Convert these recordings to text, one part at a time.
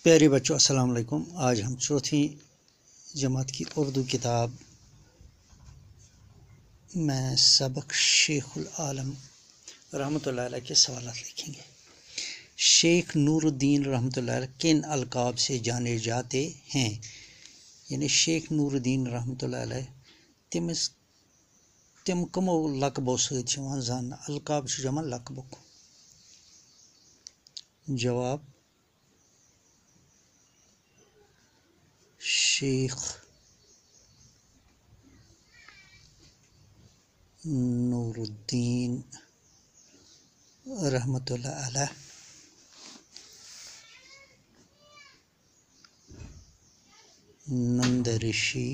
प्यारे बच्चों, अस्सलाम वालेकुम। आज हम चौथी जमात की उर्दू किताब में सबक शेखुल आलम रहमतुल्लाह अलैह के सवालात लिखेंगे। शेख नूरुद्दीन रहमतुल्लाह अलैह किन अलकाब से जाने जाते हैं? यानी शेख नूरुद्दीन रहमतुल्लाह अलैह तिम कमो लकबों सत्य जान। अलकाब जमा लकबुक। जवाब शेख नूरुद्दीन रहमतुल्लाह अलैह नंदऋषि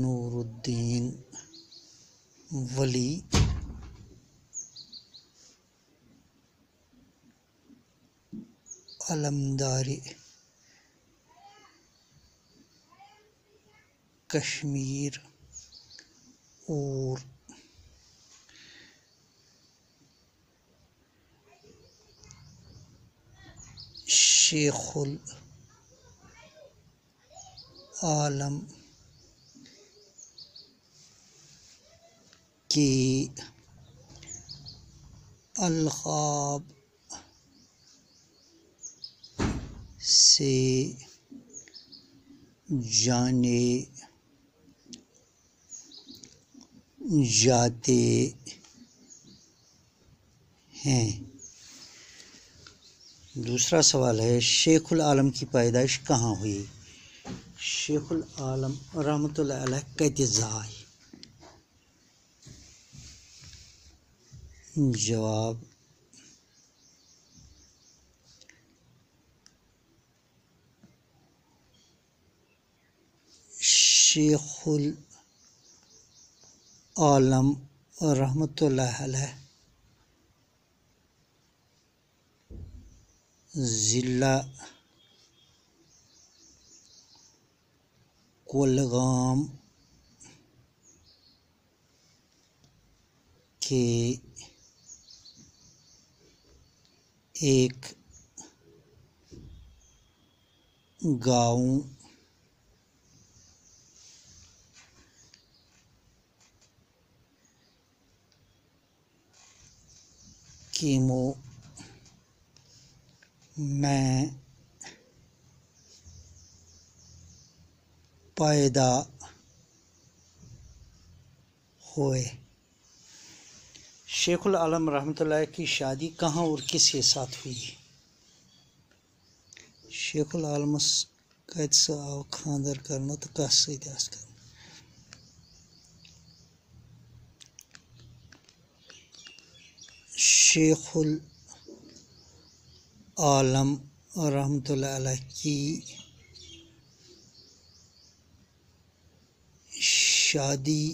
नूरुद्दीन वली अलमदारी कश्मीर और शेखुल आलम के अलकाब से जाने जाते हैं। दूसरा सवाल है, शेखुल आलम की पैदाइश कहाँ हुई? शेखुल आलम रहमतुल्लाह अलैह कत जाय? जवाब शेखुल आलम रहमतुल्लाह अलैह ज़िला कुलगाम के एक गाँव कीमो में पैदा हुए। शेखुल आलम रहमतुल्लाह की शादी कहाँ और किसके साथ हुई? शेखुल आलमस कत आव खानदर करना तो कस सत्य कर? शेखुल आलम रहमतुल्लाह अलैह की शादी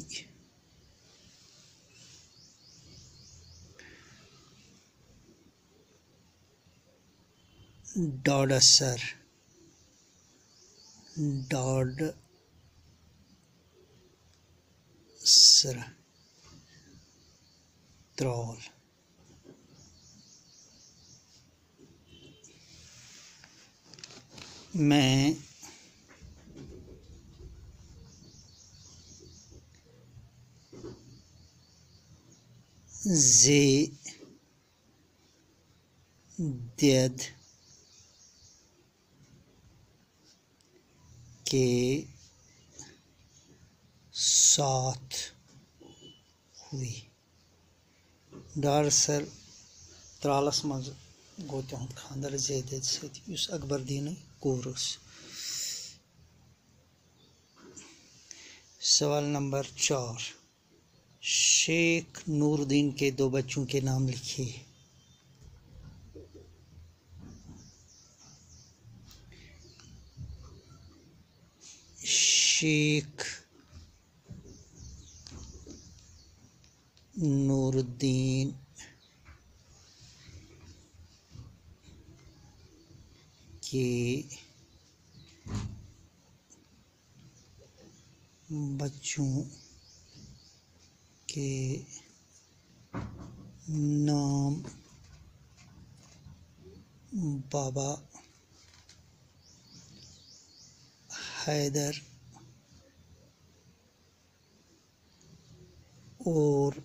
डॉडसर त्रौल में ज़ेद के साथ हुई। डॉडसर त्रालस मज गो तिहुंद खानदर ज़ेद सत्य उस अकबर दीन कोर। सवाल नंबर 4, शेख नूरुद्दीन के 2 बच्चों के नाम लिखिए। शेख नूरुद्दीन के बच्चों के नाम बाबा हैदर और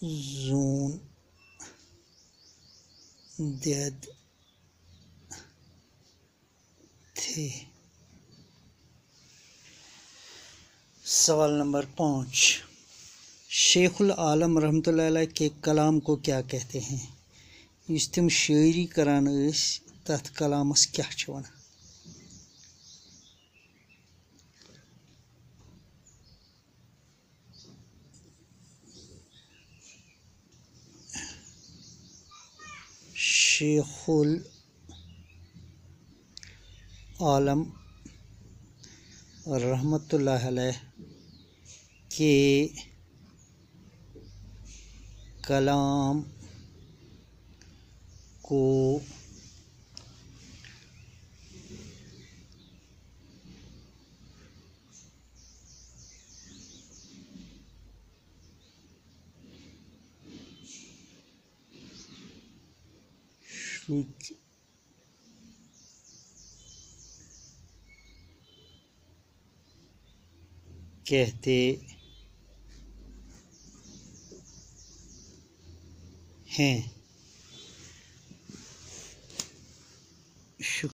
जोन दद थे। सवाल नंबर 5, शेखुल आलम रहमतुल्लाह अलैह के कलाम को क्या कहते हैं? इस तुम शायरी करान तथ कलामस क्या छ वनान? शेखुल आलम रहमतुल्लाह अलैह के कलाम को कहते हैं।